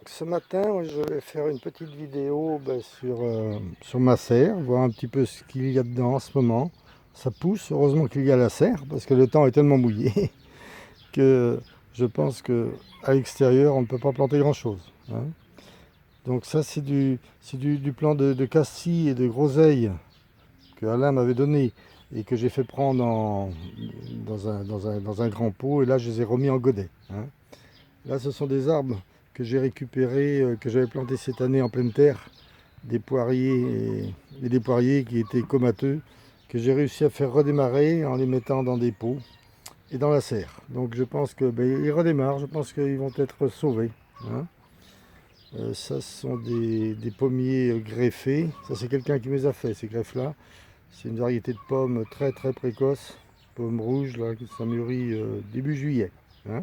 Ce matin, je vais faire une petite vidéo sur ma serre, voir un petit peu ce qu'il y a dedans en ce moment. Ça pousse, heureusement qu'il y a la serre, parce que le temps est tellement mouillé que je pense qu'à l'extérieur, on ne peut pas planter grand-chose, hein. Donc ça, c'est du plant de cassis et de groseille que Alain m'avait donné et que j'ai fait prendre dans un grand pot, et là, je les ai remis en godet, hein. Là, ce sont des arbres que j'ai récupérés, que j'avais plantés cette année en pleine terre, des poiriers et des poiriers qui étaient comateux, que j'ai réussi à faire redémarrer en les mettant dans des pots et dans la serre. Donc je pense que ils redémarrent, je pense qu'ils vont être sauvés, hein. Ça, ce sont des pommiers greffés. Ça, c'est quelqu'un qui me les a fait, ces greffes-là. C'est une variété de pommes très très précoce, pommes rouges, là, ça mûrit début juillet, hein.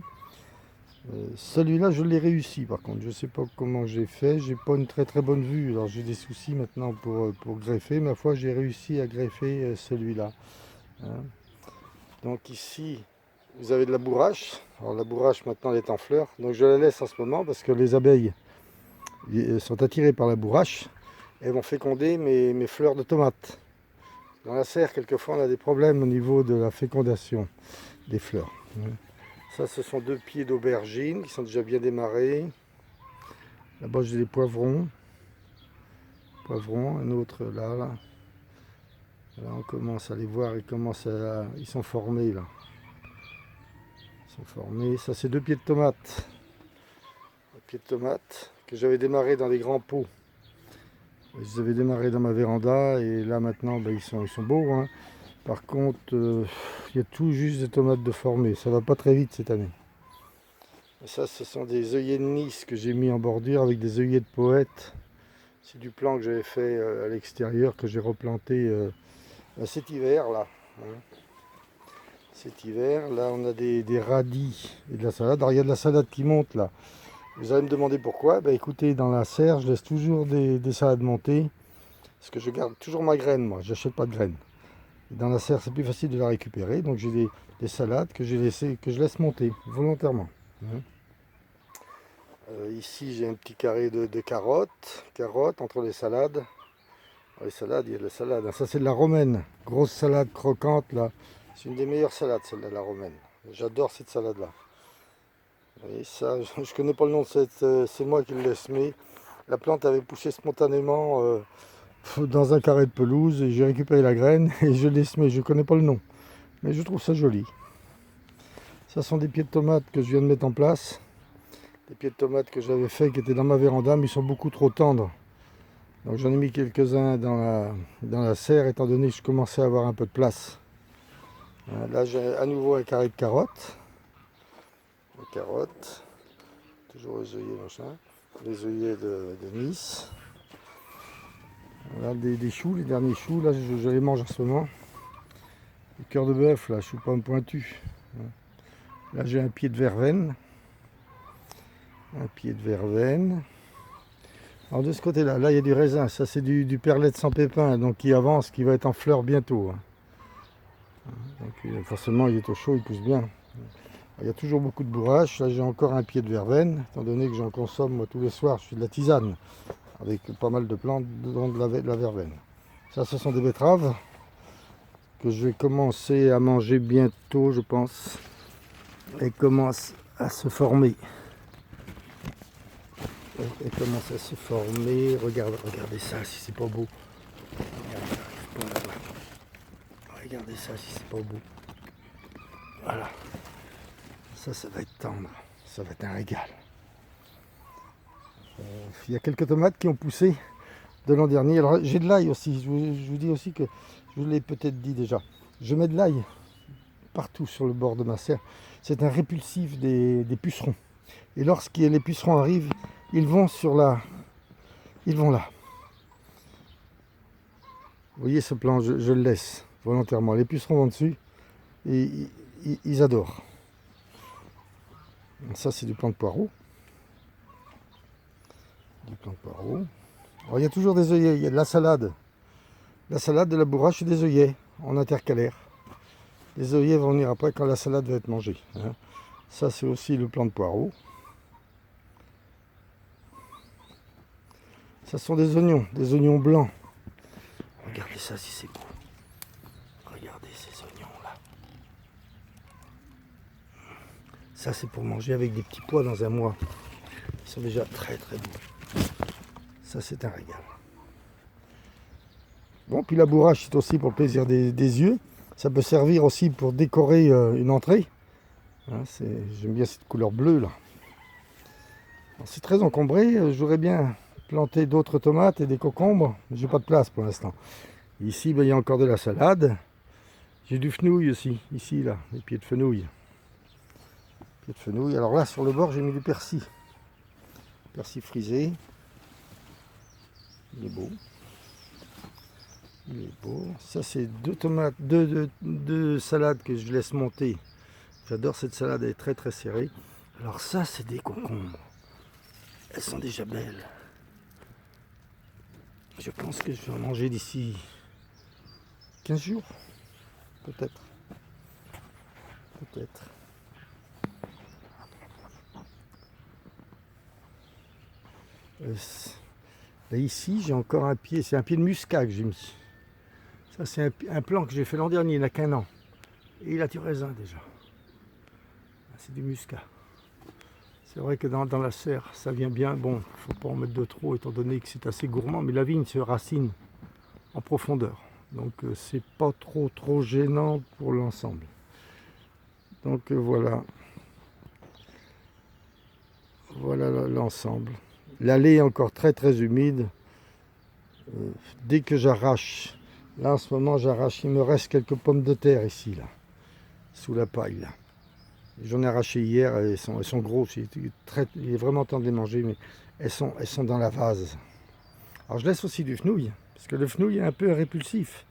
Celui-là, je l'ai réussi par contre. Je ne sais pas comment j'ai fait. J'ai pas une très très bonne vue. Alors j'ai des soucis maintenant pour greffer. Ma foi, j'ai réussi à greffer celui-là, hein. Donc ici, vous avez de la bourrache. Alors la bourrache maintenant elle est en fleurs. Donc je la laisse en ce moment parce que les abeilles sont attirées par la bourrache. Elles vont féconder mes fleurs de tomates. Dans la serre, quelquefois, on a des problèmes au niveau de la fécondation des fleurs, hein. Ça, ce sont 2 pieds d'aubergine qui sont déjà bien démarrés. Là-bas, j'ai des poivrons. Un autre là, là. Là, on commence à les voir, ils sont formés là. Ils sont formés. Ça, c'est 2 pieds de tomates. 2 pieds de tomates que j'avais démarré dans des grands pots. Je les avais démarrés dans ma véranda et là maintenant, ils sont beaux, hein. Par contre, il y a tout juste des tomates de formées. Ça va pas très vite cette année. Et ça, ce sont des œillets de Nice que j'ai mis en bordure avec des œillets de poète. C'est du plan que j'avais fait à l'extérieur, que j'ai replanté cet hiver là, hein. Cet hiver, là on a des radis et de la salade. Alors il y a de la salade qui monte là. Vous allez me demander pourquoi. Ben, écoutez, dans la serre, je laisse toujours des salades monter. Parce que je garde toujours ma graine, moi. Je n'achète pas de graines. Et dans la serre, c'est plus facile de la récupérer. Donc j'ai des salades que je laisse monter volontairement, hein. Ici, j'ai un petit carré de carottes. Carottes entre les salades. Les salades, il y a de la salade, hein. Ça, c'est de la romaine. Grosse salade croquante, là. C'est une des meilleures salades, celle-là, la romaine. J'adore cette salade-là. Et ça, je ne connais pas le nom de cette... c'est moi qui le laisse, mais la plante avait poussé spontanément dans un carré de pelouse et j'ai récupéré la graine et je l'ai semé. Je ne connais pas le nom, mais je trouve ça joli. Ça sont des pieds de tomates que je viens de mettre en place. Des pieds de tomates que j'avais fait, qui étaient dans ma véranda, mais ils sont beaucoup trop tendres. Donc j'en ai mis quelques-uns dans la serre, étant donné que je commençais à avoir un peu de place. Là, j'ai à nouveau un carré de carottes. Les carottes, toujours les œillets, machin. Les œillets de Nice. Là, des choux, les derniers choux, là, je les mange en ce moment. Les cœurs de bœuf, là, choux pommes pointus. Là, j'ai un pied de verveine. Un pied de verveine. Alors, de ce côté-là, là, il y a du raisin. Ça, c'est du perlette sans pépins, donc qui avance, qui va être en fleurs bientôt, hein. Donc, forcément, il est au chaud, il pousse bien. Il y a toujours beaucoup de bourrache. Là, j'ai encore un pied de verveine, étant donné que j'en consomme moi, tous les soirs. Je fais de la tisane avec pas mal de plantes, dont de la verveine. Ça, ce sont des betteraves que je vais commencer à manger bientôt, je pense. Elles commencent à se former. Elles commencent à se former. Regardez ça, si c'est pas beau. Regardez ça, si c'est pas beau. Voilà. Ça va être tendre. Ça va être un régal. Il y a quelques tomates qui ont poussé de l'an dernier. Alors j'ai de l'ail aussi. Je vous dis aussi que je vous l'ai peut-être dit déjà. Je mets de l'ail partout sur le bord de ma serre. C'est un répulsif des pucerons. Et lorsque les pucerons arrivent, ils vont là. Vous voyez ce plan, je le laisse volontairement. Les pucerons vont dessus et ils adorent. Ça, c'est du plant de poireau. Alors, il y a toujours des œillets, il y a de la salade. La salade, de la bourrache et des œillets en intercalaire. Les œillets vont venir après quand la salade va être mangée, hein. Ça, c'est aussi le plant de poireau. Ça sont des oignons blancs. Regardez ça si c'est beau. Regardez ces oignons là. Ça c'est pour manger avec des petits pois dans un mois. Ils sont déjà très très beaux. Ça c'est un régal. Bon, puis la bourrache c'est aussi pour le plaisir des yeux. Ça peut servir aussi pour décorer une entrée. Hein, j'aime bien cette couleur bleue là. C'est très encombré. J'aurais bien planté d'autres tomates et des concombres, mais j'ai pas de place pour l'instant. Ici, ben, il y a encore de la salade. J'ai du fenouil aussi, ici, là, des pieds de fenouil. Pieds de fenouil. Alors là, sur le bord, j'ai mis du persil. Persil frisé. Il est beau. Il est beau. Ça, c'est deux tomates, deux salades que je laisse monter. J'adore cette salade, elle est très très serrée. Alors ça, c'est des concombres. Elles sont déjà belles. Je pense que je vais en manger d'ici 15 jours. Peut-être. Peut-être. Là ici, j'ai encore un pied. C'est un pied de muscat que j'ai mis. Ça, c'est un plant que j'ai fait l'an dernier, il n'a qu'un an. Et il a du raisin déjà. C'est du muscat. C'est vrai que dans la serre, ça vient bien. Bon, il ne faut pas en mettre de trop étant donné que c'est assez gourmand. Mais la vigne se racine en profondeur. Donc c'est pas trop gênant pour l'ensemble. Donc voilà. Voilà l'ensemble. L'allée est encore très très humide. Dès que j'arrache, là en ce moment j'arrache, il me reste quelques pommes de terre ici, là, sous la paille. Là. J'en ai arraché hier, elles sont grosses, il est vraiment temps de les manger, mais elles sont dans la vase. Alors je laisse aussi du fenouil, parce que le fenouil est un peu répulsif.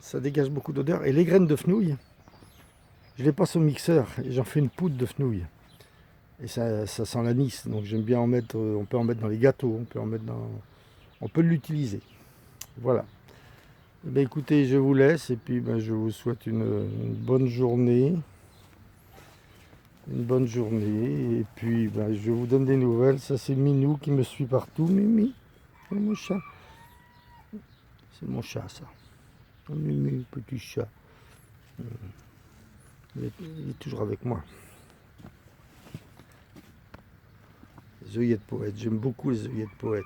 Ça dégage beaucoup d'odeur. Et les graines de fenouil, je les passe au mixeur et j'en fais une poudre de fenouil. Et ça sent l'anis, donc j'aime bien en mettre, on peut en mettre dans les gâteaux, on peut l'utiliser. Voilà. Eh bien, écoutez, je vous laisse et puis ben, je vous souhaite une bonne journée. Une bonne journée. Et puis ben, je vous donne des nouvelles. Ça c'est Minou qui me suit partout. Mimi, c'est mon chat. C'est mon chat ça. Mimi, petit chat. Il est toujours avec moi. Les œillets de poète. J'aime beaucoup les œillets de poète.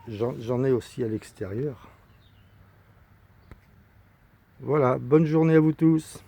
J'en ai aussi à l'extérieur. Voilà, bonne journée à vous tous.